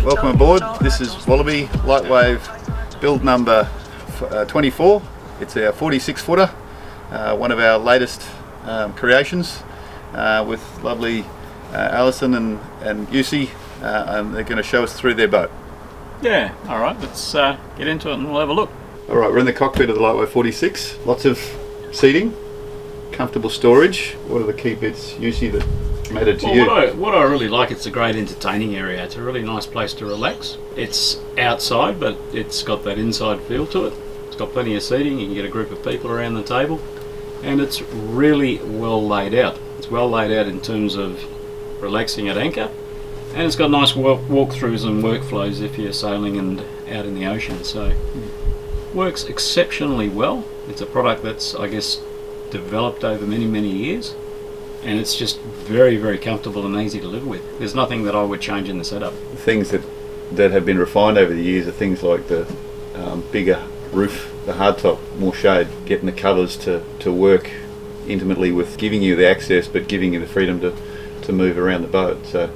Welcome aboard. This is Wallaby Lightwave build number 24. It's our 46 footer, one of our latest creations with lovely Alison and Yusi, and they're going to show us through their boat. Yeah, alright, let's get into it and we'll have a look. Alright, we're in the cockpit of the Lightwave 46. Lots of seating, comfortable storage. What are the key bits, Yusi, that mattered to you? What I really like, it's a great entertaining area. It's a really nice place to relax. It's outside, but it's got that inside feel to it. It's got plenty of seating, you can get a group of people around the table, and it's really well laid out. It's well laid out in terms of relaxing at anchor, and it's got nice walkthroughs and workflows if you're sailing and out in the ocean, so works exceptionally well. It's a product that's, I guess, developed over many years, and it's just very comfortable and easy to live with. There's nothing that I would change in the setup. Things that have been refined over the years are things like the bigger roof, the hardtop, more shade, getting the covers to work intimately with giving you the access but giving you the freedom to move around the boat. So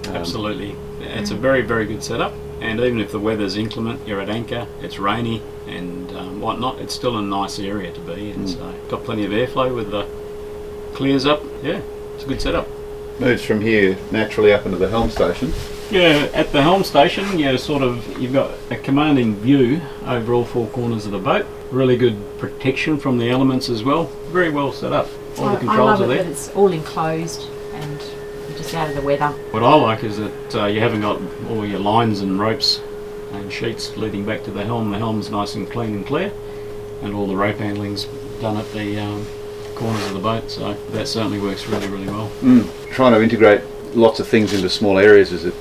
absolutely, it's a very good setup, and even if the weather's inclement, you're at anchor, it's rainy and whatnot, it's still a nice area to be in. So got plenty of airflow with the clears up. Yeah, it's a good setup. Moves from here naturally up into the helm station. Yeah, at the helm station, you've got a commanding view over all four corners of the boat. Really good protection from the elements as well. Very well set up. All the controls are there. I love it that it's all enclosed and you're just out of the weather. What I like is that you haven't got all your lines and ropes and sheets leading back to the helm. The helm's nice and clean and clear, and all the rope handling's done at the corners of the boat, so that certainly works really well. Trying to integrate lots of things into small areas is a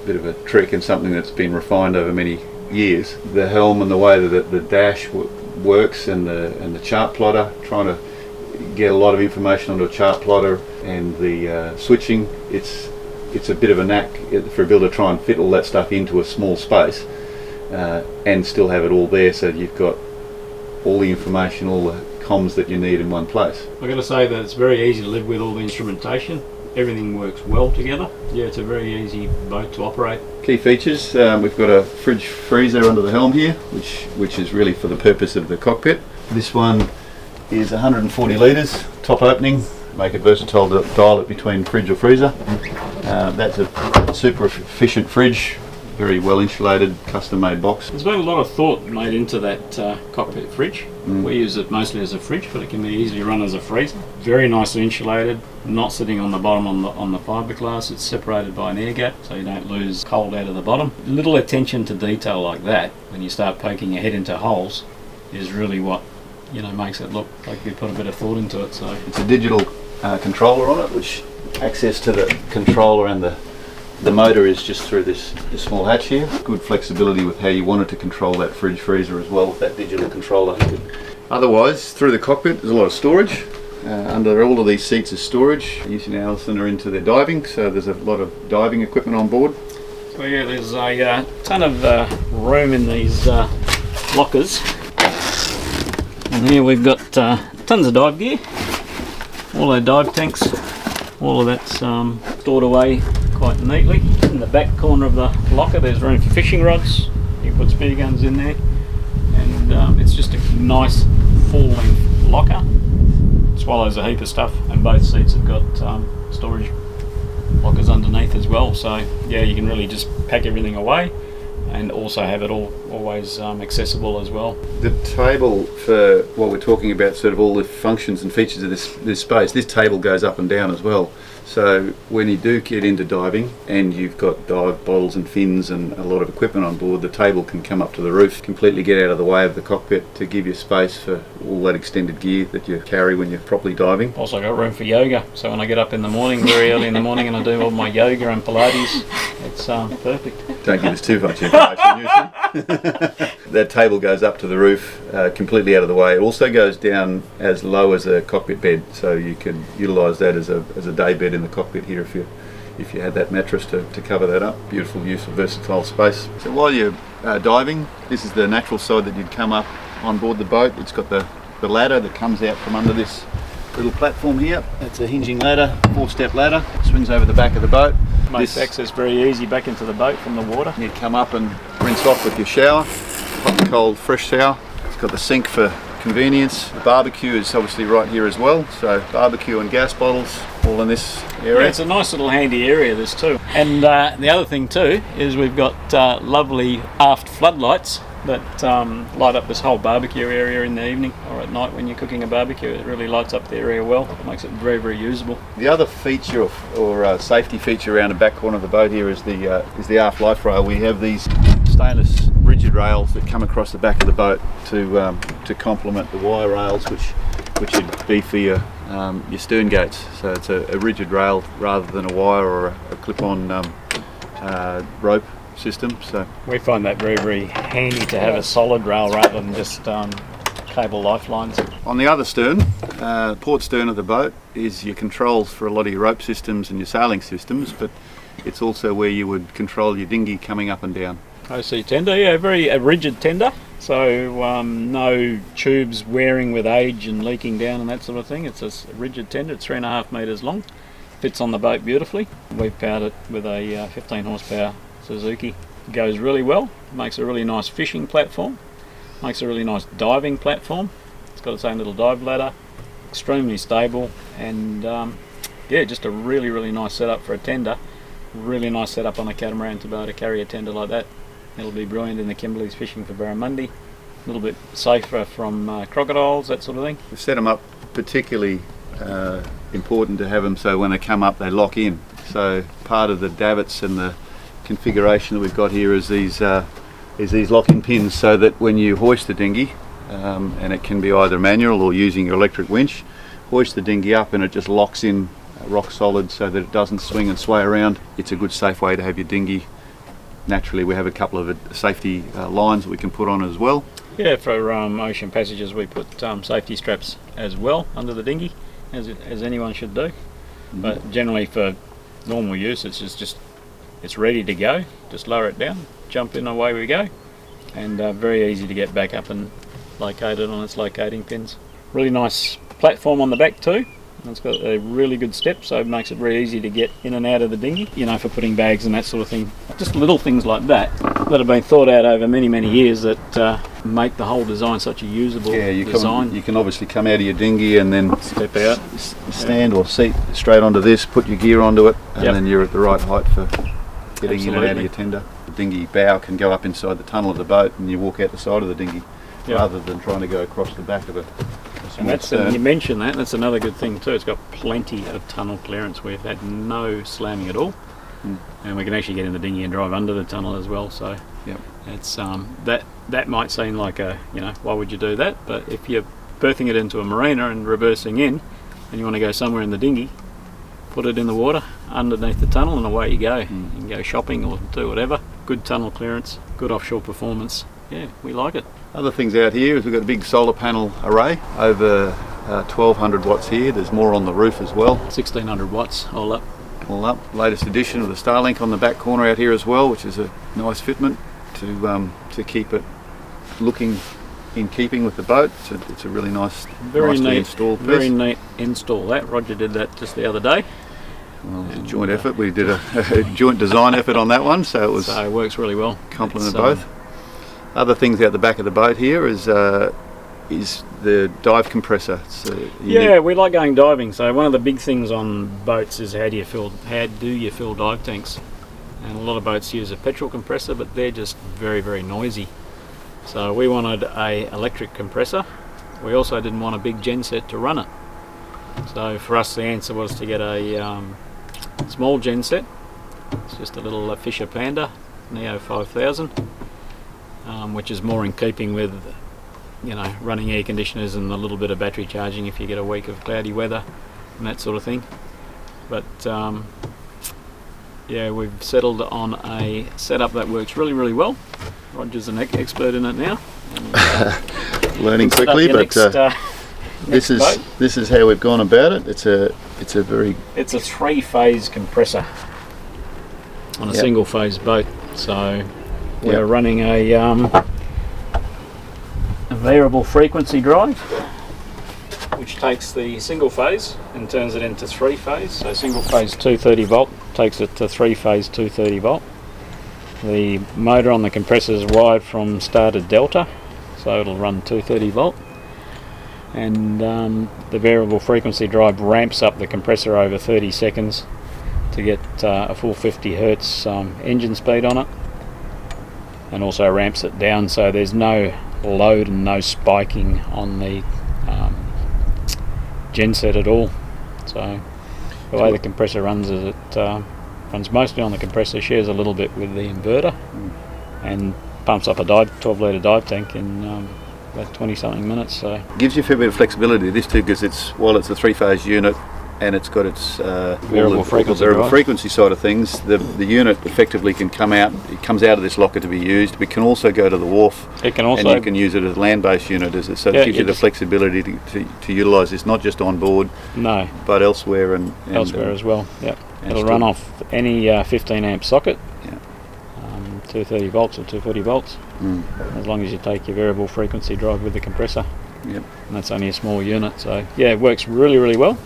bit of a trick, and something that's been refined over many years. The helm and the way that the dash works, and the chart plotter, trying to get a lot of information onto a chart plotter, and the switching, it's a bit of a knack for a builder to try and fit all that stuff into a small space and still have it all there, so you've got all the information, all the comms that you need in one place. I've got to say that it's very easy to live with all the instrumentation. Everything works well together. Yeah, it's a very easy boat to operate. Key features, we've got a fridge freezer under the helm here, which is really for the purpose of the cockpit. This one is 140 litres, top opening, make it versatile to dial it between fridge or freezer. That's a super efficient fridge, very well insulated, custom made box. There's been a lot of thought made into that cockpit fridge. We use it mostly as a fridge, but it can be easily run as a freezer. Very nicely insulated, not sitting on the bottom on the fiberglass. It's separated by an air gap, so you don't lose cold out of the bottom. Little attention to detail like that, when you start poking your head into holes, is really what makes it look like you put a bit of thought into it. So it's a digital controller on it, which access to the controller and the motor is just through this small hatch here. Good flexibility with how you wanted to control that fridge freezer as well with that digital controller. Otherwise, through the cockpit there's a lot of storage. Under all of these seats is storage. Yusi and Alison are into their diving, so there's a lot of diving equipment on board. So yeah, there's a ton of room in these lockers. And here we've got tons of dive gear. All our dive tanks, all of that's stored away quite neatly. In the back corner of the locker there's room for fishing rods. You can put spear guns in there, and it's just a nice full-length locker. Swallows a heap of stuff, and both seats have got storage lockers underneath as well, so yeah, you can really just pack everything away and also have it always accessible as well. The table, for what we're talking about, sort of all the functions and features of this space, this table goes up and down as well. So when you do get into diving and you've got dive bottles and fins and a lot of equipment on board, the table can come up to the roof, completely get out of the way of the cockpit to give you space for all that extended gear that you carry when you're properly diving. Also got room for yoga, so when I get up in the morning, very early in the morning, and I do all my yoga and Pilates, It's perfect. Don't give us too much information, usually. That table goes up to the roof, completely out of the way. It also goes down as low as a cockpit bed, so you can utilise that as a day bed in the cockpit here if you had that mattress to cover that up. Beautiful use of versatile space. So while you're diving, this is the natural side that you'd come up on board the boat. It's got the ladder that comes out from under this little platform here. It's a hinging ladder, 4-step ladder, swings over the back of the boat. Makes access very easy back into the boat from the water. You'd come up and rinse off with your shower, hot and cold fresh shower. It's got the sink for convenience. The barbecue is obviously right here as well, so barbecue and gas bottles all in this area. Yeah, it's a nice little handy area, this too. And the other thing too is we've got lovely aft floodlights that light up this whole barbecue area in the evening or at night when you're cooking a barbecue. It really lights up the area well. It makes it very, very usable. The other feature or safety feature around the back corner of the boat here is the aft life rail. We have these stainless rigid rails that come across the back of the boat to complement the wire rails which would be for your stern gates. So it's a rigid rail rather than a wire or a clip-on rope system. So we find that very, very handy to have a solid rail rather than just cable lifelines. On the other stern, port stern of the boat, is your controls for a lot of your rope systems and your sailing systems, but it's also where you would control your dinghy coming up and down. OC tender, yeah, a rigid tender, so no tubes wearing with age and leaking down and that sort of thing. It's a rigid tender. It's 3.5 metres long, fits on the boat beautifully. We've powered it with a 15 horsepower Suzuki. Goes really well, makes a really nice fishing platform, makes a really nice diving platform. It's got its own little dive ladder, extremely stable, and yeah, just a really, really nice setup for a tender. Really nice setup on a catamaran to be able to carry a tender like that. It'll be brilliant in the Kimberleys fishing for barramundi, a little bit safer from crocodiles, that sort of thing. We've set them up particularly important to have them so when they come up they lock in. So part of the davits and the configuration that we've got here is these lock-in pins, so that when you hoist the dinghy, and it can be either manual or using your electric winch, hoist the dinghy up and it just locks in rock solid so that it doesn't swing and sway around. It's a good safe way to have your dinghy. Naturally we have a couple of safety lines that we can put on as well. Yeah, for ocean passages we put safety straps as well under the dinghy, as anyone should do. But generally for normal use it's ready to go. Just lower it down, jump in, away we go, and very easy to get back up and located on its locating pins. Really nice platform on the back too. It's got a really good step, so it makes it very easy to get in and out of the dinghy, you know, for putting bags and that sort of thing. Just little things like that have been thought out over many, many years that make the whole design such a usable design. You can obviously come out of your dinghy and then step out, stand or seat straight onto this, put your gear onto it, and then you're at the right height for getting in and out of your tender. The dinghy bow can go up inside the tunnel of the boat and you walk out the side of the dinghy, rather than trying to go across the back of it. And you mentioned that's another good thing too. It's got plenty of tunnel clearance. We've had no slamming at all, and we can actually get in the dinghy and drive under the tunnel as well. So it's that might seem like why would you do that? But if you're berthing it into a marina and reversing in, and you want to go somewhere in the dinghy, put it in the water underneath the tunnel and away you go. You can go shopping or do whatever. Good tunnel clearance, good offshore performance. Yeah, we like it. Other things out here is we've got a big solar panel array, over 1200 watts here. There's more on the roof as well. 1600 watts all up. All up. Latest edition of the Starlink on the back corner out here as well, which is a nice fitment to keep it looking in keeping with the boat. It's a really nice, nicely installed piece. Very neat install that. Roger did that just the other day. Well, it was a joint effort. We did a joint design effort on that one, so it works really well. Complemented both. Other things out the back of the boat here is the dive compressor. Yeah, we like going diving. So one of the big things on boats is how do you fill dive tanks? And a lot of boats use a petrol compressor, but they're just very, very noisy. So we wanted a electric compressor. We also didn't want a big genset to run it. So for us the answer was to get a small genset. It's just a little Fisher Panda Neo 5000. Which is more in keeping with, running air conditioners and a little bit of battery charging if you get a week of cloudy weather and that sort of thing. But yeah, we've settled on a setup that works really, really well. Roger's an expert in it now. And, learning quickly, but this is how we've gone about it. It's a It's a 3-phase compressor on a single phase boat. So we're running a variable frequency drive, which takes the single phase and turns it into 3-phase. So single phase 230 volt takes it to 3-phase 230 volt. The motor on the compressor is wired from star to delta, so it'll run 230 volt. And the variable frequency drive ramps up the compressor over 30 seconds to get a full 50 hertz engine speed on it, and also ramps it down so there's no load and no spiking on the genset at all. So the way the compressor runs is it runs mostly on the compressor, shares a little bit with the inverter, and pumps up a 12 litre dive tank in about 20 something minutes. So gives you a fair bit of flexibility, this too, because while it's a 3-phase unit and it's got its variable frequency side of things, the unit effectively can come out. It comes out of this locker to be used, but can also go to the wharf. It can also, and you can use it as a land-based unit, so it gives you the flexibility to utilise this not just on board, but elsewhere and elsewhere as well. Yep, it'll run off any 15 amp socket. 230 volts or 240 volts, as long as you take your variable frequency drive with the compressor. Yep. And that's only a small unit, so yeah, it works really, really well.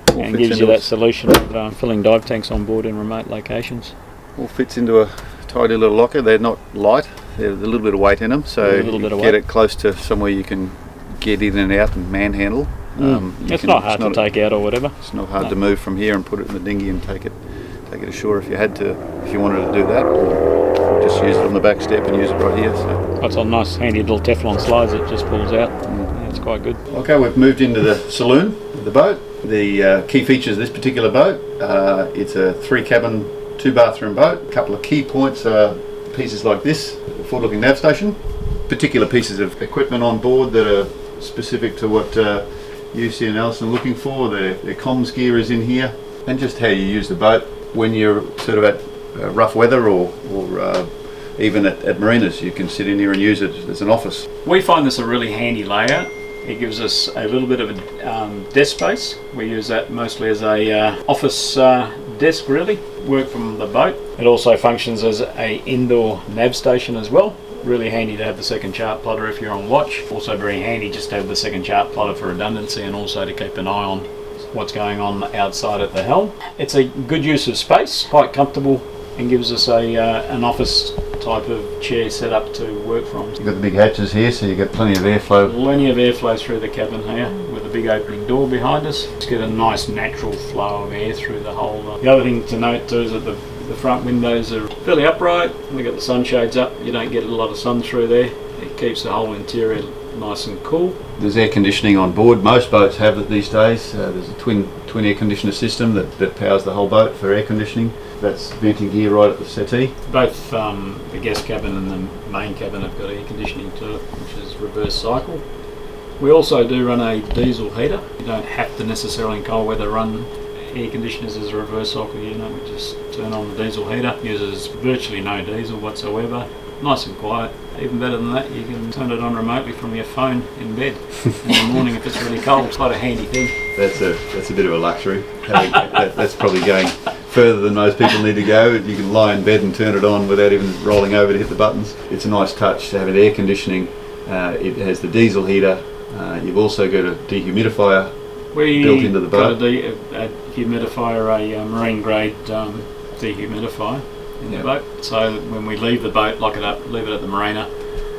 And gives you that solution of filling dive tanks on board in remote locations. All fits into a tidy little locker. They're not light, there's a little bit of weight in them, so you get it close to somewhere you can get in and out and manhandle. It's not hard to take out or whatever. It's not hard to move from here and put it in the dinghy and take it ashore if you had to, if you wanted to do that, or just use it on the back step and use it right here. So it's on nice handy little Teflon slides that just pulls out. Yeah, it's quite good. Okay, we've moved into the saloon of the boat. The key features of this particular boat, it's a 3-cabin, 2-bathroom boat. A couple of key points are pieces like this, forward-looking nav station, particular pieces of equipment on board that are specific to what UC and Alison are looking for. Their comms gear is in here, and just how you use the boat when you're sort of at rough weather or even at marinas. You can sit in here and use it as an office. We find this a really handy layout. It gives us a little bit of a desk space. We use that mostly as a office desk, really. Work from the boat. It also functions as a indoor nav station as well. Really handy to have the second chart plotter if you're on watch. Also very handy just to have the second chart plotter for redundancy, and also to keep an eye on what's going on outside at the helm. It's a good use of space, quite comfortable, and gives us an office type of chair set up to work from. You've got the big hatches here, so you get plenty of airflow. Plenty of airflow through the cabin here, with a big opening door behind us. Just get a nice natural flow of air through the whole. The other thing to note too is that the front windows are fairly upright. We've got the sunshades up. You don't get a lot of sun through there. It keeps the whole interior nice and cool. There's air conditioning on board. Most boats have it these days. There's a twin air conditioner system that powers the whole boat for air conditioning. That's venting gear right at the settee. Both the guest cabin and the main cabin have got air conditioning to it, which is reverse cycle. We also do run a diesel heater. You don't have to necessarily in cold weather run air conditioners as a reverse cycle unit. We just turn on the diesel heater. Uses virtually no diesel whatsoever. Nice and quiet. Even better than that, you can turn it on remotely from your phone in bed in the morning if it's really cold. It's quite a handy thing. That's a bit of a luxury. That's probably going further than most people need to go. You can lie in bed and turn it on without even rolling over to hit the buttons. It's a nice touch to have it air conditioning. It has the diesel heater. You've also got a dehumidifier built into the boat. A humidifier, a marine grade dehumidifier in the boat. So when we leave the boat, lock it up, leave it at the marina,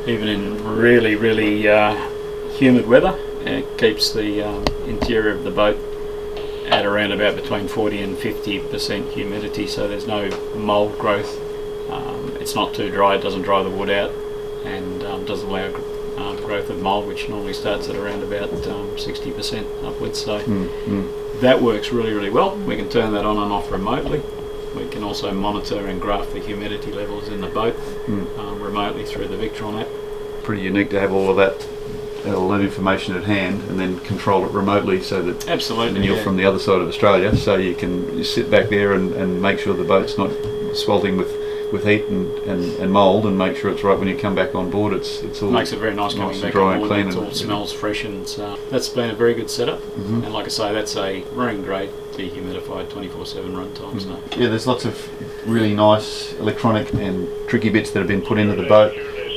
even in really, really humid weather, it keeps the interior of the boat at around about between 40 and 50% humidity, so there's no mould growth. It's not too dry, it doesn't dry the wood out, and doesn't allow growth of mould, which normally starts at around about 60% upwards. So that works really, really well. We can turn that on and off remotely. We can also monitor and graph the humidity levels in the boat remotely through the Victron app. Pretty unique to have all of that all that information at hand, and then control it remotely, so that Absolutely, you're from the other side of Australia, so you can sit back there and make sure the boat's not sweltering with heat and mould, and make sure it's right when you come back on board. It's all makes it very nice coming back dry on and board. clean. It all smells fresh, and that's been a very good setup. And like I say, that's a marine grade dehumidified 24/7 runtime. So yeah, there's lots of really nice electronic and tricky bits that have been put into the boat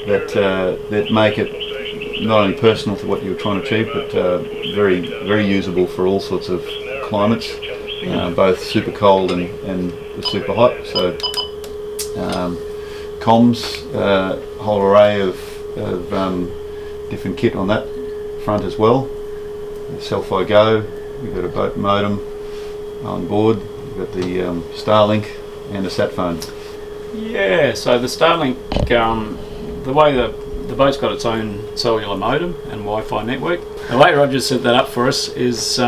that make it not only personal to what you're trying to achieve, but very, very usable for all sorts of climates, both super cold and super hot. So comms, whole array of different kit on that front as well. Self-I Go, we've got a boat modem on board, we've got the Starlink and a sat phone. yeah, so the Starlink, the way the boat's got its own cellular modem and Wi-Fi network. The way Roger set that up for us is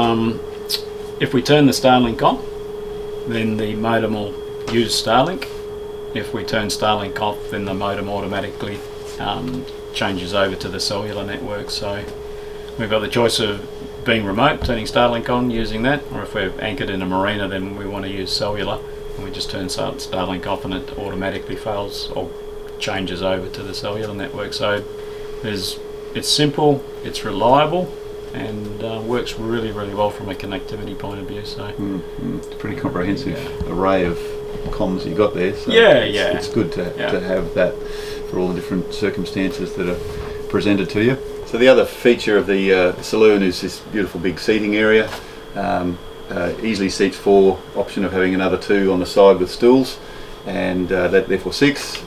if we turn the Starlink on, then the modem will use Starlink. If we turn Starlink off, then the modem automatically changes over to the cellular network. So we've got the choice of being remote, turning Starlink on, using that, or if we're anchored in a marina, then we want to use cellular, and we just turn Starlink off and it automatically fails or changes over to the cellular network. So it's simple, it's reliable, and works really, really well from a connectivity point of view. So It's a pretty comprehensive array of comms you got there. So it's good to have that for all the different circumstances that are presented to you. So the other feature of the saloon is this beautiful big seating area. Easily seats 4, option of having another 2 on the side with stools, and that therefore 6.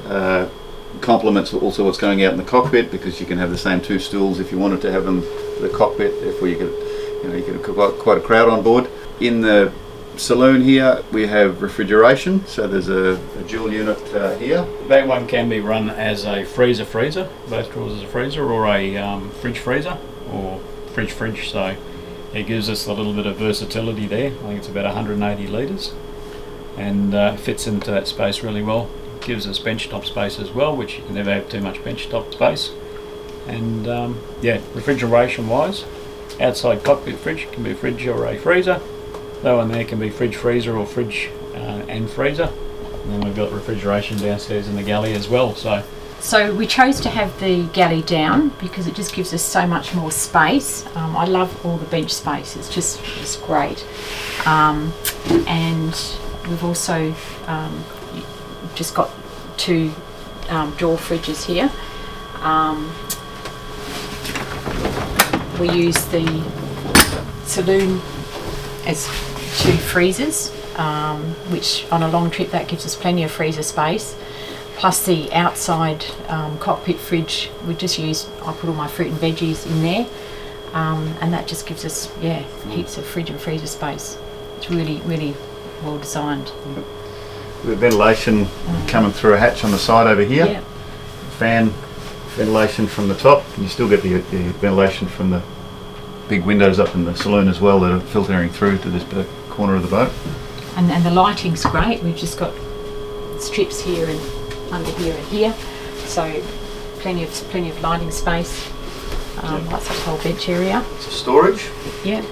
Complements also what's going out in the cockpit, because you can have the same 2 stools if you wanted to have them for the cockpit. Therefore you could have quite a crowd on board. In the saloon here we have refrigeration, so there's a dual unit here. that one can be run as a freezer, both drawers as a freezer, or a fridge freezer, or fridge. So it gives us a little bit of versatility there. I think it's about 180 litres, and fits into that space really well. Gives us bench top space as well, which you can never have too much bench top space. And refrigeration wise, outside cockpit fridge can be a fridge or a freezer. That one there can be fridge, freezer, or fridge and freezer. And then we've got refrigeration downstairs in the galley as well. So we chose to have the galley down because it just gives us so much more space. I love all the bench space, it's just great. And we've also just got 2 drawer fridges here. We use the saloon as 2 freezers, which on a long trip that gives us plenty of freezer space. Plus the outside cockpit fridge, I put all my fruit and veggies in there, and that just gives us heaps of fridge and freezer space. It's really, really well designed. With ventilation coming through a hatch on the side over here, fan ventilation from the top, and you still get the ventilation from the big windows up in the saloon as well that are filtering through to this corner of the boat. And the lighting's great. We've just got strips here and under here and here, so plenty of lighting space. That's that whole bench area. It's a storage. Yeah.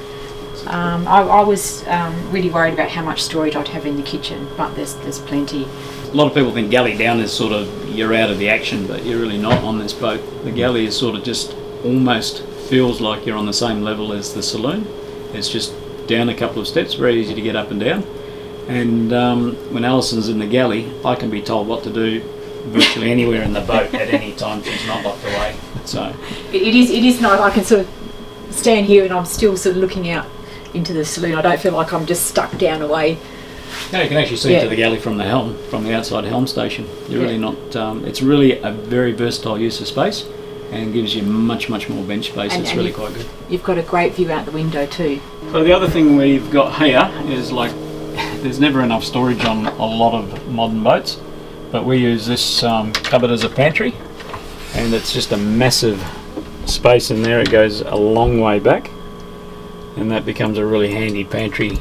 I was really worried about how much storage I'd have in the kitchen, but there's plenty. A lot of people think Galley Down is sort of, you're out of the action, but you're really not on this boat. The galley is sort of just almost feels like you're on the same level as the saloon. It's just down a couple of steps, very easy to get up and down. And when Alison's in the galley, I can be told what to do virtually anywhere in the boat at any time. She's not locked away. So it is nice. I can sort of stand here and I'm still sort of looking out into the saloon. I don't feel like I'm just stuck down away. No, you can actually see to the galley from the helm, from the outside helm station. You're really not. It's really a very versatile use of space, and gives you much more bench space. It's really quite good. You've got a great view out the window too. So the other thing we've got here is, like, there's never enough storage on a lot of modern boats, but we use this cupboard as a pantry, and it's just a massive space in there. It goes a long way back, and that becomes a really handy pantry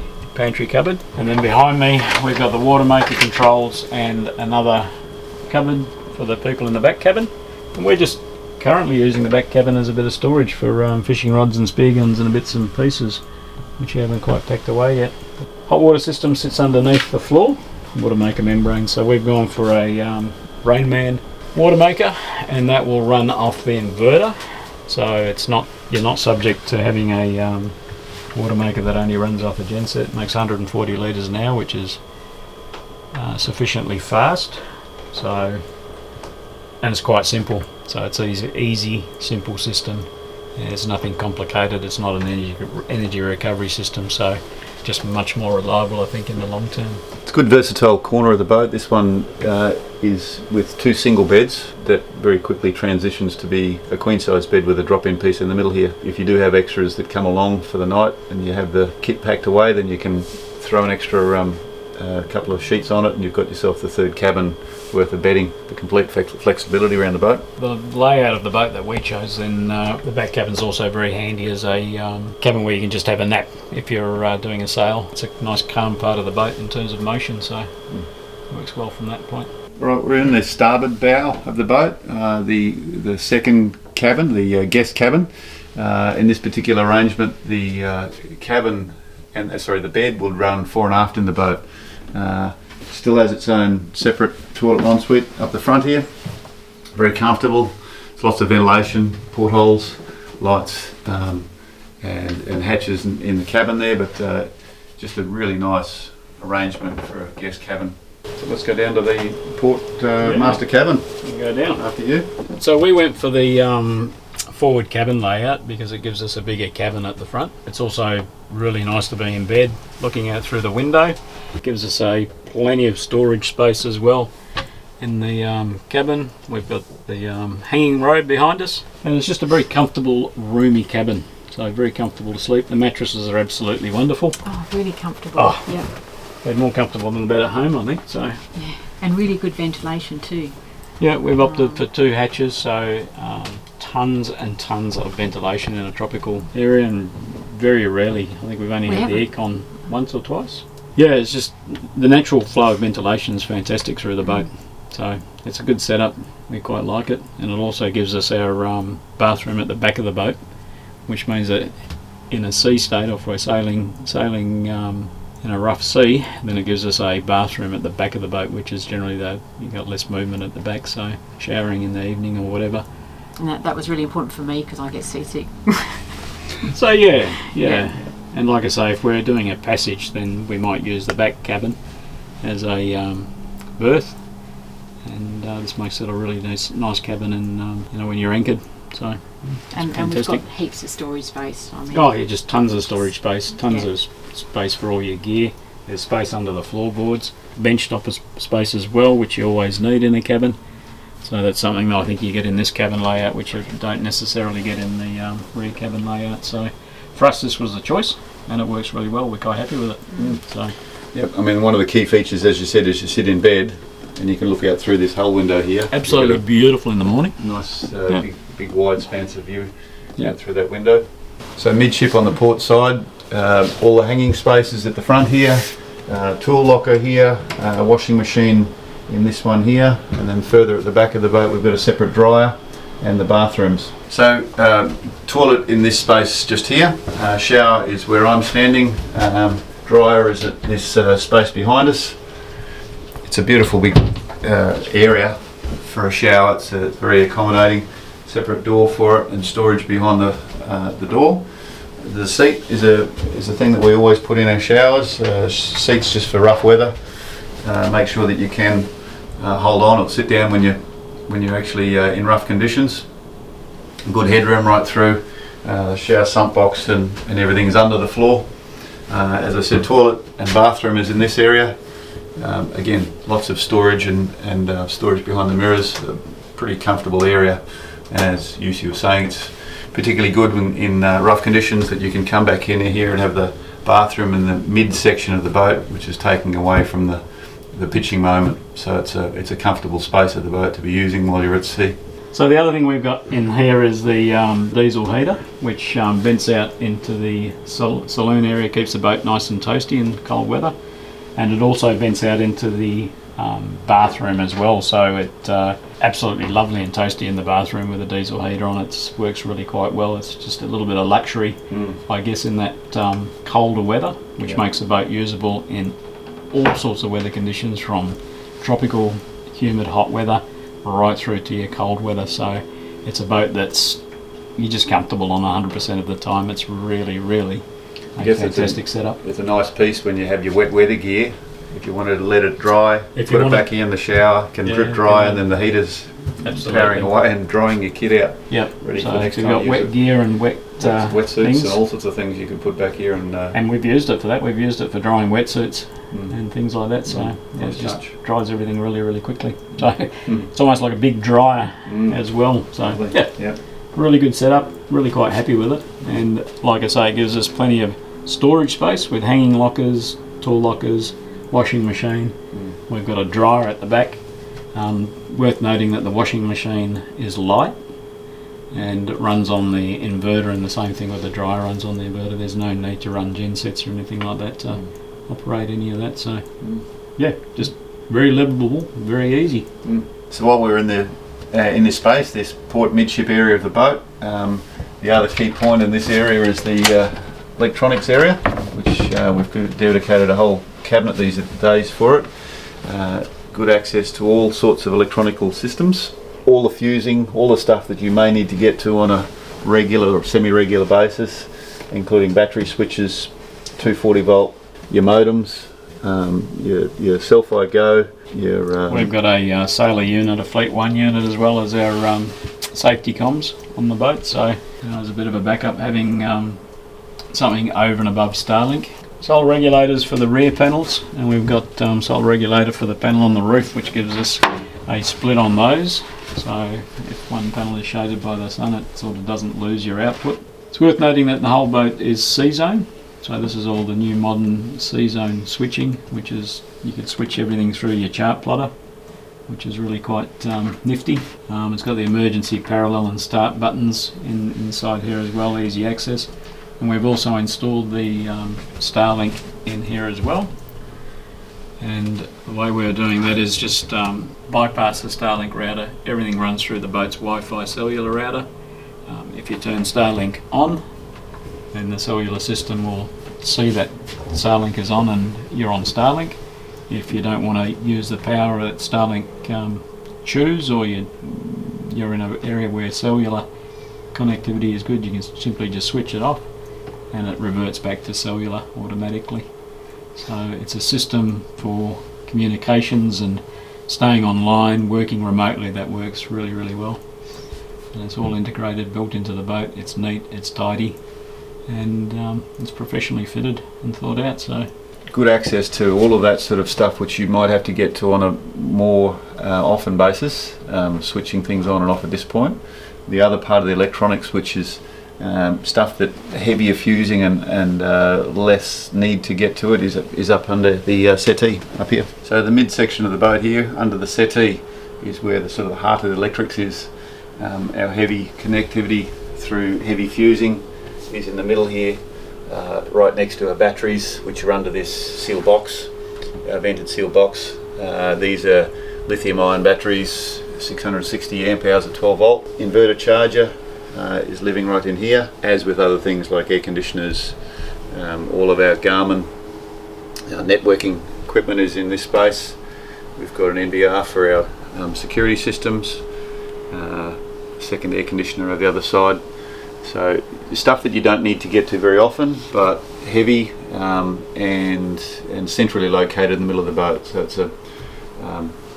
cupboard. And then behind me we've got the water maker controls and another cupboard for the people in the back cabin, and we're just currently using the back cabin as a bit of storage for fishing rods and spear guns and bits and pieces, which you haven't quite packed away yet. Hot water system sits underneath the floor, water maker membrane, so we've gone for a Rainman water maker, and that will run off the inverter, so it's not, you're not subject to having a water maker that only runs off a genset. It makes 140 litres an hour, which is sufficiently fast, so, and it's quite simple, so it's easy simple system. It's nothing complicated. It's not an energy recovery system, so just much more reliable, I think, in the long term. It's a good versatile corner of the boat. This one is with 2 single beds that very quickly transitions to be a queen size bed with a drop-in piece in the middle here. If you do have extras that come along for the night and you have the kit packed away, then you can throw an extra couple of sheets on it and you've got yourself the 3rd cabin worth of bedding, the complete flexibility around the boat. The layout of the boat that we chose, then the back cabin's also very handy as a cabin where you can just have a nap if you're doing a sail. It's a nice calm part of the boat in terms of motion, so it works well from that point. Right, we're in the starboard bow of the boat, the 2nd cabin, the guest cabin. In this particular arrangement, the cabin and the bed will run fore and aft in the boat. Still has its own separate toilet ensuite up the front here. Very comfortable. There's lots of ventilation, portholes, lights, and hatches in the cabin there, but just a really nice arrangement for a guest cabin. So let's go down to the port master cabin. You can go down. After you. So we went for the forward cabin layout because it gives us a bigger cabin at the front. It's also really nice to be in bed looking out through the window. It gives us plenty of storage space as well in the cabin. We've got the hanging robe behind us, and it's just a very comfortable, roomy cabin. So very comfortable to sleep. The mattresses are absolutely wonderful. Oh, really comfortable. Oh, yeah. They're more comfortable than the bed at home, I think. So. Yeah, and really good ventilation too. Yeah, we've opted for 2 hatches, so tons and tons of ventilation in a tropical area, and very rarely, I think we've only had the aircon once or twice. Yeah, it's just the natural flow of ventilation is fantastic through the boat, so it's a good setup. We quite like it, and it also gives us our bathroom at the back of the boat, which means that in a sea state, or if we're sailing in a rough sea, then it gives us a bathroom at the back of the boat, which is generally you've got less movement at the back, so showering in the evening or whatever. And that was really important for me because I get seasick. So yeah. And like I say, if we're doing a passage, then we might use the back cabin as a berth, and this makes it a really nice cabin, and when you're anchored. So and we've got heaps of storage space. I mean, yeah, just tons of storage space, tons of space for all your gear. There's space under the floorboards, bench top space as well, which you always need in a cabin. So that's something that I think you get in this cabin layout, which you don't necessarily get in the rear cabin layout. So for us, this was the choice, and it works really well. We're quite happy with it. So, yep. I mean, one of the key features, as you said, is you sit in bed and you can look out through this hull window here. Absolutely beautiful in the morning. Nice, big wide expansive view out through that window. So midship on the port side, all the hanging spaces at the front here, tool locker here, washing machine in this one here, and then further at the back of the boat we've got a separate dryer and the bathrooms. So toilet in this space just here, shower is where I'm standing, dryer is at this space behind us. It's a beautiful big area for a shower. It's very accommodating. Separate door for it and storage behind the door. The seat is a thing that we always put in our showers. Seats just for rough weather. Make sure that you can hold on or sit down when you're actually in rough conditions. Good headroom right through. Shower sump box and everything is under the floor. As I said, toilet and bathroom is in this area. Again, lots of storage and storage behind the mirrors. A pretty comfortable area. As Yusi was saying, it's particularly good in rough conditions that you can come back in here and have the bathroom in the mid section of the boat, which is taking away from the pitching moment. So it's a comfortable space of the boat to be using while you're at sea. So the other thing we've got in here is the diesel heater, which vents out into the saloon area, keeps the boat nice and toasty in cold weather. and it also vents out into the bathroom as well, so it absolutely lovely and toasty in the bathroom with a diesel heater on. It works really quite well. It's just a little bit of luxury, I guess, in that colder weather, which makes the boat usable in all sorts of weather conditions, from tropical, humid, hot weather right through to your cold weather. So it's a boat that's you're just comfortable on 100% of the time. It's really, really a fantastic setup. It's a nice piece when you have your wet weather gear. If you wanted to let it dry, put it back in the shower, can drip dry, and then the heater's powering away and drying your kit out. Yep. Ready so for next you've time. got wet gear and wetsuits things. and all sorts of things you can put back here. And we've used it for that. We've used it for drying wetsuits and things like that. So it just dries everything really, really quickly. So it's almost like a big dryer as well. So really good setup. Really quite happy with it. And like I say, it gives us plenty of storage space with hanging lockers, tool lockers, washing machine. We've got a dryer at the back. Worth noting that the washing machine is light and it runs on the inverter, and the same thing with the dryer runs on the inverter. There's no need to run gensets or anything like that to operate any of that. So yeah, just very livable, very easy. So while we're in this space, this port midship area of the boat, the other key point in this area is the electronics area, which we've dedicated a whole cabinet these days for it. Good access to all sorts of electronical systems, all the fusing, all the stuff that you may need to get to on a regular or semi-regular basis, including battery switches, 240 volt, your modems, your Selfie Go, your... We've got a sailor unit, a Fleet 1 unit, as well as our safety comms on the boat, so there's a bit of a backup having something over and above Starlink. Sol regulators for the rear panels, and we've got sol regulator for the panel on the roof, which gives us a split on those, so if one panel is shaded by the sun, it sort of doesn't lose your output. It's worth noting that the whole boat is C-zone, so this is all the new modern C-zone switching, which is you can switch everything through your chart plotter, which is really quite nifty. It's got the emergency parallel and start buttons inside here as well, easy access. And we've also installed the Starlink in here as well. And the way we're doing that is just bypass the Starlink router. Everything runs through the boat's Wi-Fi cellular router. If you turn Starlink on, then the cellular system will see that Starlink is on and you're on Starlink. If you don't want to use the power that Starlink chews, or you're in an area where cellular connectivity is good, you can simply just switch it off and it reverts back to cellular automatically. So it's a system for communications and staying online, working remotely, that works really, really well. And it's all integrated, built into the boat. It's neat, it's tidy, and it's professionally fitted and thought out. So good access to all of that sort of stuff which you might have to get to on a more often basis, switching things on and off at this point. The other part of the electronics, which is stuff that heavier fusing and less need to get to it, is up under the settee up here. So the midsection of the boat here under the settee is where the sort of the heart of the electrics is. Our heavy connectivity through heavy fusing is in the middle here, right next to our batteries, which are under this seal box, our vented seal box. These are lithium-ion batteries, 660 amp hours at 12 volt. Inverter charger is living right in here, as with other things like air conditioners. All of our Garmin networking equipment is in this space. We've got an NVR for our security systems, second air conditioner over the other side. So stuff that you don't need to get to very often, but heavy and centrally located in the middle of the boat. So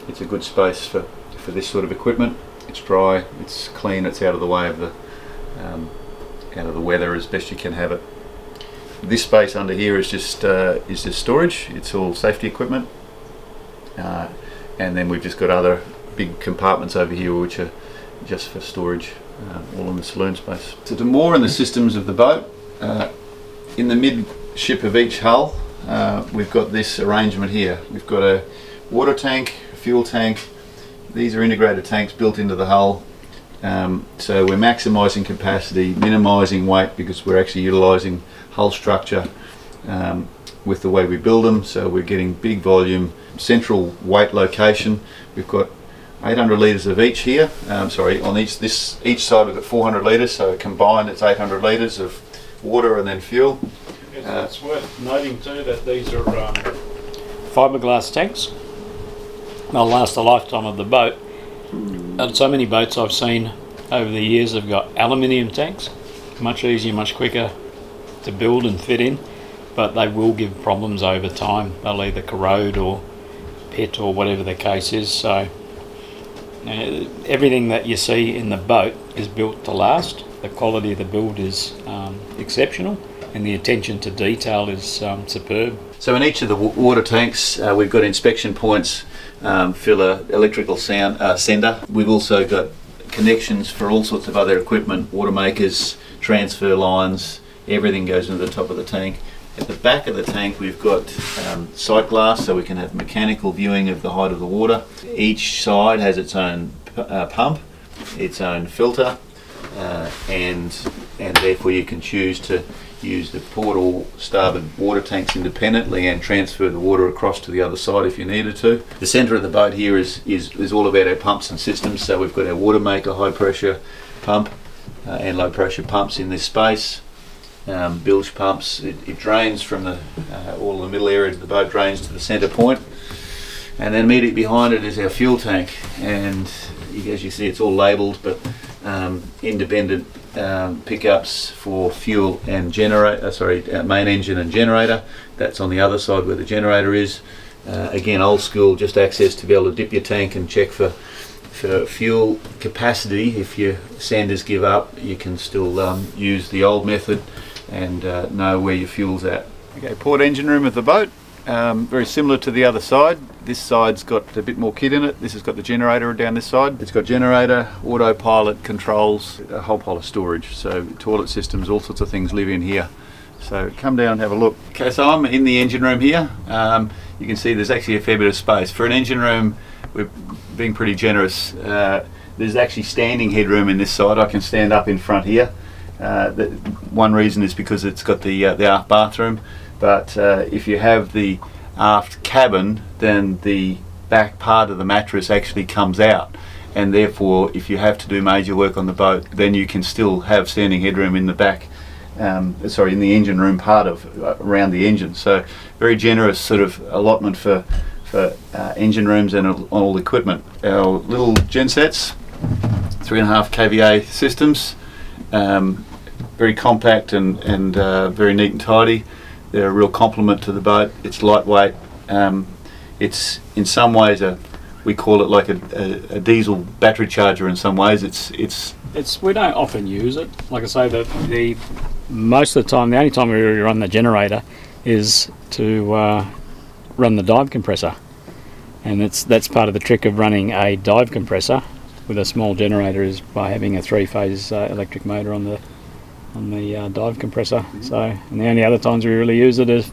it's a good space for this sort of equipment. It's dry, it's clean, it's out of the way of the weather as best you can have it. This space under here is just storage. It's all safety equipment, and then we've just got other big compartments over here which are just for storage, all in the saloon space. So to moor in the systems of the boat, in the midship of each hull, we've got this arrangement here. We've got a water tank, a fuel tank. These are integrated tanks built into the hull, so we're maximising capacity, minimising weight, because we're actually utilising hull structure with the way we build them, so we're getting big volume, central weight location. We've got 800 litres of each here, on each side we've got 400 litres, so combined it's 800 litres of water and then fuel. It's worth noting too that these are fiberglass tanks. They'll last the lifetime of the boat. And so many boats I've seen over the years have got aluminium tanks, much easier, much quicker to build and fit in, but they will give problems over time. They'll either corrode or pit or whatever the case is. So everything that you see in the boat is built to last. The quality of the build is exceptional, and the attention to detail is superb. So in each of the water tanks we've got inspection points, filler, electrical sender. We've also got connections for all sorts of other equipment, water makers, transfer lines, everything goes into the top of the tank. At the back of the tank we've got sight glass, so we can have mechanical viewing of the height of the water. Each side has its own pump, its own filter, and therefore you can choose to use the port or starboard water tanks independently and transfer the water across to the other side if you needed to. The centre of the boat here is all about our pumps and systems, so we've got our water maker high pressure pump and low pressure pumps in this space. Bilge pumps, it drains from all the middle area of the boat, drains to the centre point, and then immediately behind it is our fuel tank, and as you see it's all labelled, but independent pickups for fuel and generator, main engine and generator. That's on the other side where the generator is. Again, old school, just access to be able to dip your tank and check for fuel capacity. If your sanders give up, you can still use the old method and know where your fuel's at. Okay, port engine room of the boat, very similar to the other side. This side's got a bit more kit in it. This has got the generator down this side. It's got generator, autopilot controls, a whole pile of storage. So toilet systems, all sorts of things live in here. So come down and have a look. Okay, so I'm in the engine room here. You can see there's actually a fair bit of space. For an engine room, we're being pretty generous. There's actually standing headroom in this side. I can stand up in front here. One reason is because it's got the aft bathroom, but if you have the aft cabin, then the back part of the mattress actually comes out, and therefore if you have to do major work on the boat, then you can still have standing headroom in the back, in the engine room part of around the engine. So very generous sort of allotment for engine rooms and all equipment. Our little gensets, 3.5 kVA systems, very compact and very neat and tidy. They're a real complement to the boat. It's lightweight. It's in some ways we call it like a diesel battery charger. In some ways, we don't often use it. Like I say, the most of the time, the only time we really run the generator is to run the dive compressor, and that's part of the trick of running a dive compressor with a small generator is by having a 3-phase electric motor on the dive compressor. So, and the only other times we really use it is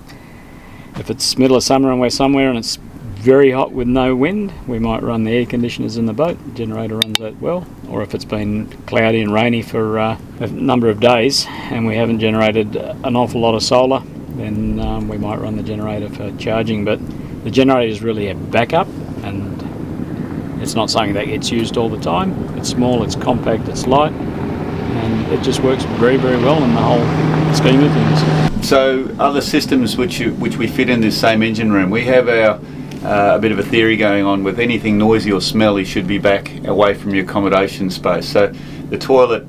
if it's middle of summer and we're somewhere and it's very hot with no wind, we might run the air conditioners in the boat. The generator runs that well. Or if it's been cloudy and rainy for a number of days and we haven't generated an awful lot of solar, then we might run the generator for charging. But the generator is really a backup, and it's not something that gets used all the time. It's small, it's compact, it's light, and it just works very, very well in the whole scheme of things. So other systems which we fit in this same engine room, we have a bit of a theory going on with anything noisy or smelly should be back away from your accommodation space. So the toilet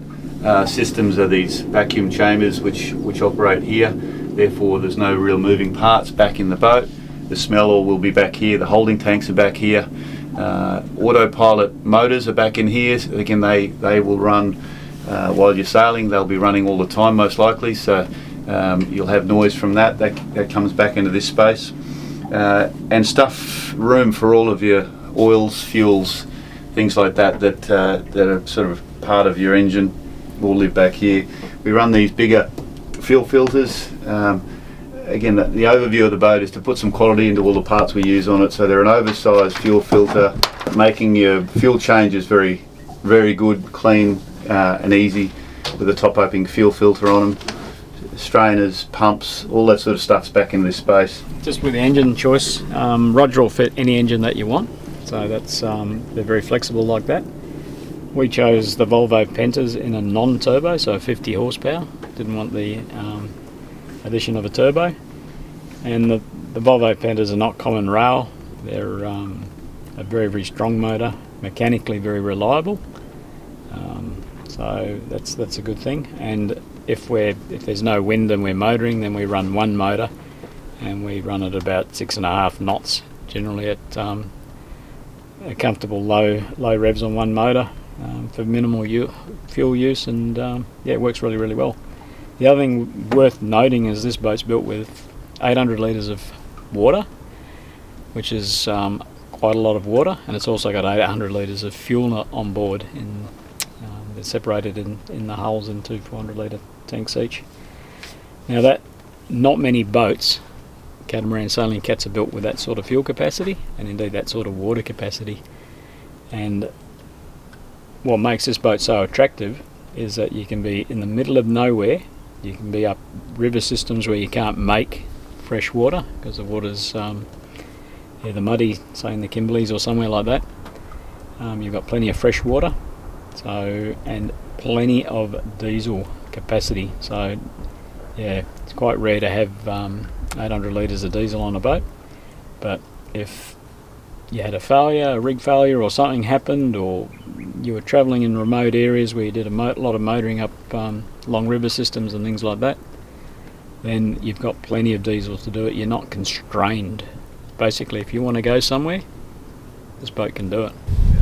systems are these vacuum chambers which operate here, therefore there's no real moving parts back in the boat. The smell will be back here, the holding tanks are back here. Autopilot motors are back in here. Again, they will run while you're sailing. They'll be running all the time most likely, so you'll have noise from that comes back into this space. And stuff room for all of your oils, fuels, things like that are sort of part of your engine will live back here. We run these bigger fuel filters. Again, the overview of the boat is to put some quality into all the parts we use on it. So they're an oversized fuel filter, making your fuel changes very, very good, clean and easy with a top opening fuel filter on them. strainers, pumps, all that sort of stuff's back in this space. Just with the engine choice, Roger will fit any engine that you want, so that's they're very flexible like that. We chose the Volvo Pentas in a non-turbo, so 50 horsepower. Didn't want the addition of a turbo. And the Volvo Pentas are not common rail. They're a very, very strong motor, mechanically very reliable. So that's a good thing. And if there's no wind and we're motoring, then we run one motor, and we run at about 6.5 knots, generally at a comfortable low revs on one motor for minimal fuel use, and yeah, it works really, really well. The other thing worth noting is this boat's built with 800 litres of water, which is quite a lot of water, and it's also got 800 litres of fuel on board. They're separated in the hulls into 400 litre tanks each. Now, that not many boats, catamaran sailing cats, are built with that sort of fuel capacity, and indeed that sort of water capacity. And what makes this boat so attractive is that you can be in the middle of nowhere. You can be up river systems where you can't make fresh water because the water's either muddy, say in the Kimberleys or somewhere like that. You've got plenty of fresh water, and plenty of diesel capacity. So yeah, it's quite rare to have 800 litres of diesel on a boat, but if you had a rig failure, or something happened, or you were travelling in remote areas where you did a lot of motoring up long river systems and things like that, then you've got plenty of diesel to do it. You're not constrained. Basically, if you want to go somewhere, this boat can do it.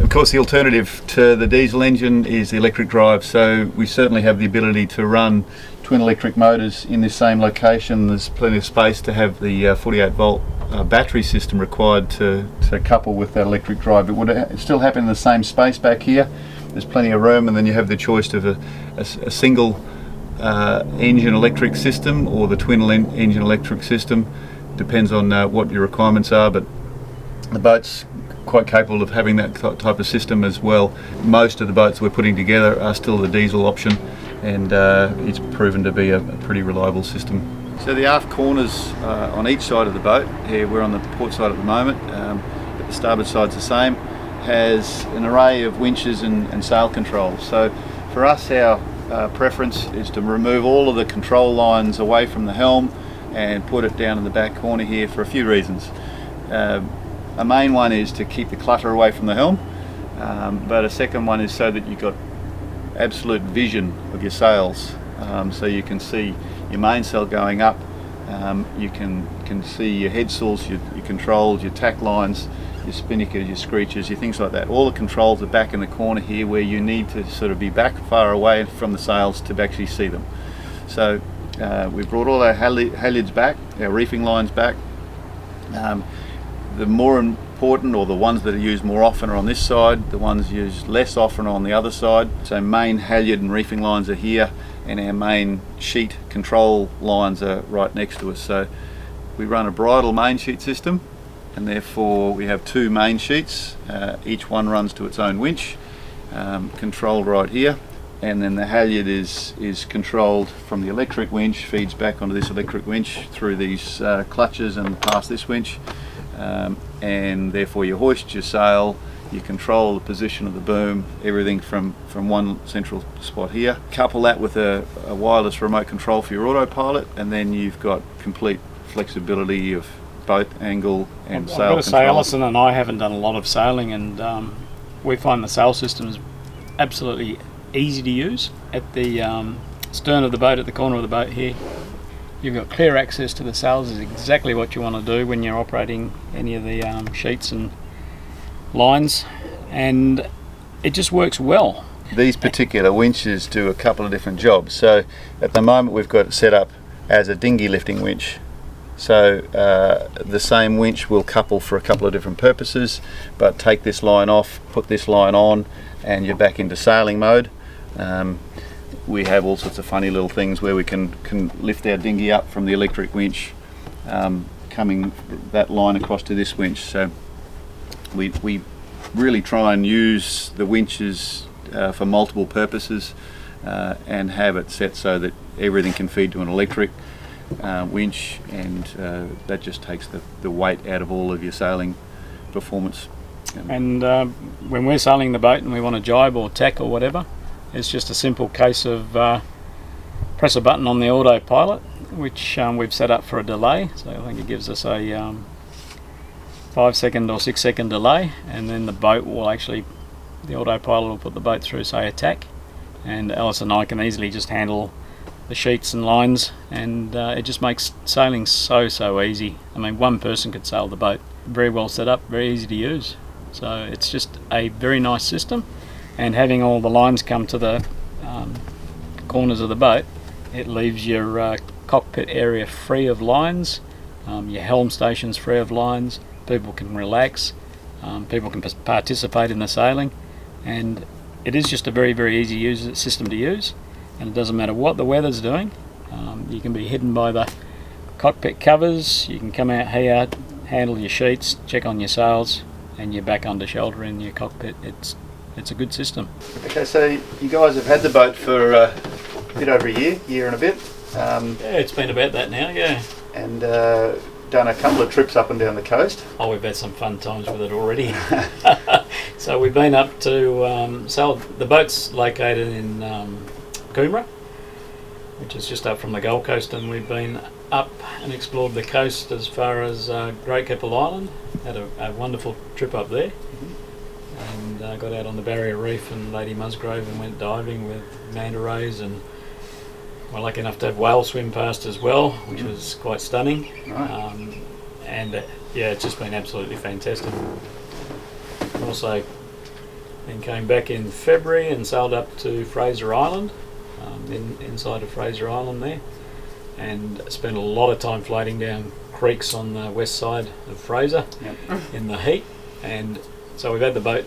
Of course, the alternative to the diesel engine is the electric drive, so we certainly have the ability to run twin electric motors in this same location. There's plenty of space to have the 48 volt battery system required to couple with that electric drive. It would still happen in the same space back here. There's plenty of room, and then you have the choice of a single engine electric system or the twin engine electric system. Depends on what your requirements are, but the boat's quite capable of having that type of system as well. Most of the boats we're putting together are still the diesel option, and it's proven to be a pretty reliable system. So the aft corners on each side of the boat, here we're on the port side at the moment, but the starboard side's the same, has an array of winches and sail controls. So for us, our preference is to remove all of the control lines away from the helm and put it down in the back corner here for a few reasons. A main one is to keep the clutter away from the helm, but a second one is so that you've got absolute vision of your sails, so you can see your mainsail going up, you can see your head sails, your controls, your tack lines, your spinnakers, your screeches, your things like that. All the controls are back in the corner here, where you need to sort of be back far away from the sails to actually see them. So we've brought all our halyards back, our reefing lines back. The more important, or the ones that are used more often, are on this side. The ones used less often are on the other side. So main halyard and reefing lines are here, and our main sheet control lines are right next to us. So we run a bridle main sheet system, and therefore we have two main sheets. Each one runs to its own winch, controlled right here. And then the halyard is controlled from the electric winch, feeds back onto this electric winch through these clutches and past this winch. And therefore you hoist your sail, you control the position of the boom, everything from one central spot here. Couple that with a wireless remote control for your autopilot, and then you've got complete flexibility of boat angle and sail control. I've got to say, Alison and I haven't done a lot of sailing, and we find the sail system is absolutely easy to use. At the stern of the boat, at the corner of the boat here, you've got clear access to the sails. Is exactly what you want to do when you're operating any of the sheets and lines, and it just works well. These particular winches do a couple of different jobs. So at the moment we've got it set up as a dinghy lifting winch. So the same winch will couple for a couple of different purposes, but take this line off, put this line on, and you're back into sailing mode. We have all sorts of funny little things where we can lift our dinghy up from the electric winch, coming that line across to this winch. So we really try and use the winches for multiple purposes, and have it set so that everything can feed to an electric winch, and that just takes the weight out of all of your sailing performance. And when we're sailing the boat and we want to jibe or tack or whatever, it's just a simple case of press a button on the autopilot, which we've set up for a delay, so I think it gives us a 5-second or 6-second delay, and then the boat will actually, the autopilot will put the boat through, say, a tack, and Alice and I can easily just handle the sheets and lines, and it just makes sailing so easy. I mean, one person could sail the boat. Very well set up, very easy to use. So it's just a very nice system, and having all the lines come to the corners of the boat, it leaves your cockpit area free of lines, your helm stations free of lines. People can relax, people can participate in the sailing, and it is just a very easy system to use, and it doesn't matter what the weather's doing. You can be hidden by the cockpit covers, you can come out here, handle your sheets, check on your sails, and you're back under shelter in your cockpit. It's a good system. Okay, so you guys have had the boat for a bit over a year and a bit. Yeah, it's been about that now, yeah. And done a couple of trips up and down the coast. Oh, we've had some fun times with it already. So we've been up to, the boat's located in Coomera, which is just up from the Gold Coast, and we've been up and explored the coast as far as Great Keppel Island. Had a wonderful trip up there, and got out on the Barrier Reef and Lady Musgrave and went diving with manta rays, and we're lucky enough to have whales swim past as well, which was quite stunning. Right. Yeah, it's just been absolutely fantastic. Also then came back in February and sailed up to Fraser Island, inside of Fraser Island there, and spent a lot of time floating down creeks on the west side of Fraser in the heat. And so we've had the boat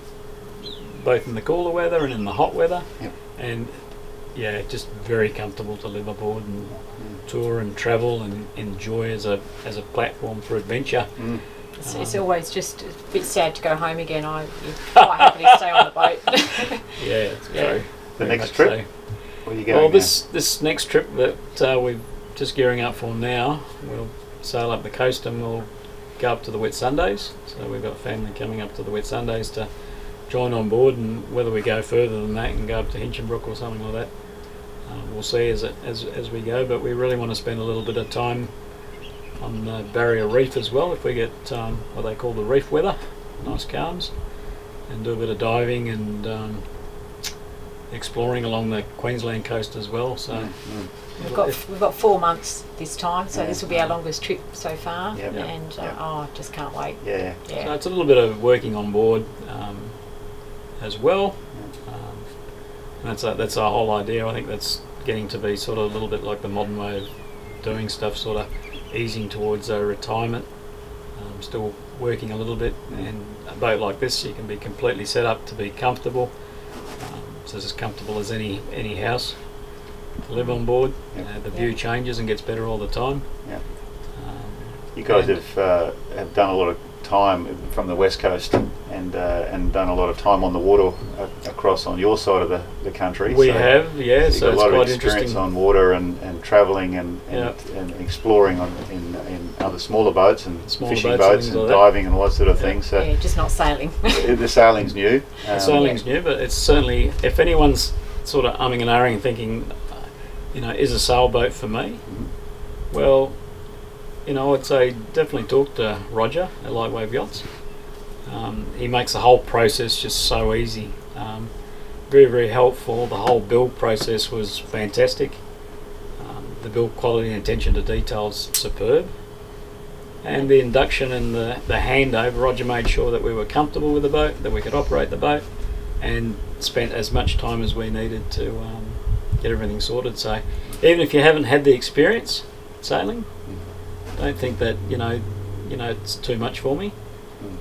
both in the cooler weather and in the hot weather, and yeah, just very comfortable to live aboard and tour and travel and enjoy as a platform for adventure. It's always just a bit sad to go home again. I'm quite happy to stay on the boat. Yeah, it's true. The next trip? So. Where are you going? Well, this next trip that we're just gearing up for now, we'll sail up the coast and we'll go up to the Wet Sundays. So we've got family coming up to the Wet Sundays to join on board, and whether we go further than that and go up to Hinchinbrook or something like that, we'll see as we go. But we really want to spend a little bit of time on the Barrier Reef as well, if we get what they call the reef weather, nice calms, and do a bit of diving and exploring along the Queensland coast as well. So we've got 4 months this time, so this will be our longest trip so far, and just can't wait. Yeah. So it's a little bit of working on board as well, and that's our whole idea. I think that's getting to be sort of a little bit like the modern way of doing stuff, sort of easing towards a retirement. Still working a little bit, and a boat like this you can be completely set up to be comfortable, so it's as comfortable as any house to live on board. The view changes and gets better all the time. You guys have done a lot of time from the west coast and done a lot of time on the water across on your side of the country. We have, yeah. So it's a lot quite of experience interesting on water and travelling and exploring in other smaller boats and fishing boats and diving and all that sort of thing. So just not sailing. The sailing's new. The sailing's new, but it's certainly, if anyone's sort of umming and ahhing, thinking, is a sailboat for me? Well, I'd say definitely talk to Roger at Lightwave Yachts. He makes the whole process just so easy. Very helpful. The whole build process was fantastic. The build quality and attention to detail is superb. And the induction and the handover, Roger made sure that we were comfortable with the boat, that we could operate the boat, and spent as much time as we needed to get everything sorted. So even if you haven't had the experience sailing, don't think that it's too much for me,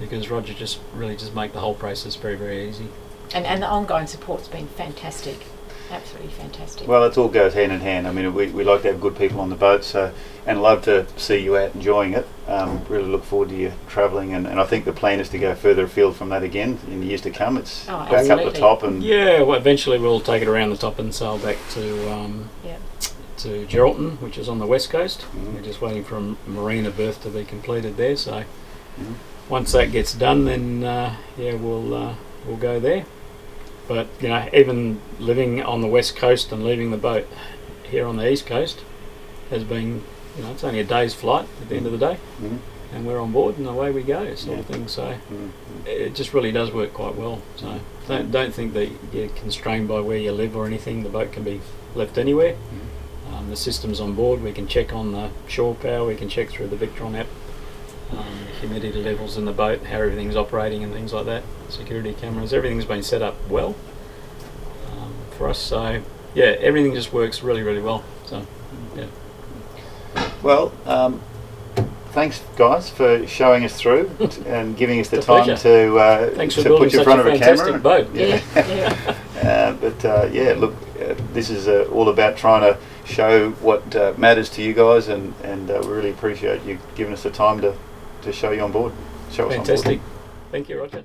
because Roger just make the whole process very easy. And the ongoing support's been fantastic, absolutely fantastic. Well, it all goes hand in hand. I mean, we like to have good people on the boat, and love to see you out enjoying it. Really look forward to you travelling, and I think the plan is to go further afield from that again in the years to come. It's back up the top, and well, eventually we'll take it around the top and sail back to to Geraldton, which is on the west coast. We're just waiting for a marina berth to be completed there. So once that gets done, then we'll go there. But you know, even living on the west coast and leaving the boat here on the east coast has been, you know, it's only a day's flight at the end of the day, and we're on board and away we go, sort of thing. So it just really does work quite well. So don't think that you're constrained by where you live or anything. The boat can be left anywhere. The system's on board. We can check on the shore power. We can check through the Victron app, humidity levels in the boat, how everything's operating and things like that. Security cameras, everything's been set up well for us. So yeah, everything just works really, really well. So yeah. Well, thanks guys for showing us through and giving us the It's a time pleasure. to Thanks for to building put you in such front a of a fantastic camera. boat. Look, this is all about trying to show what matters to you guys, and we really appreciate you giving us the time to show you on board. Show us on board. Fantastic. Thank you, Roger.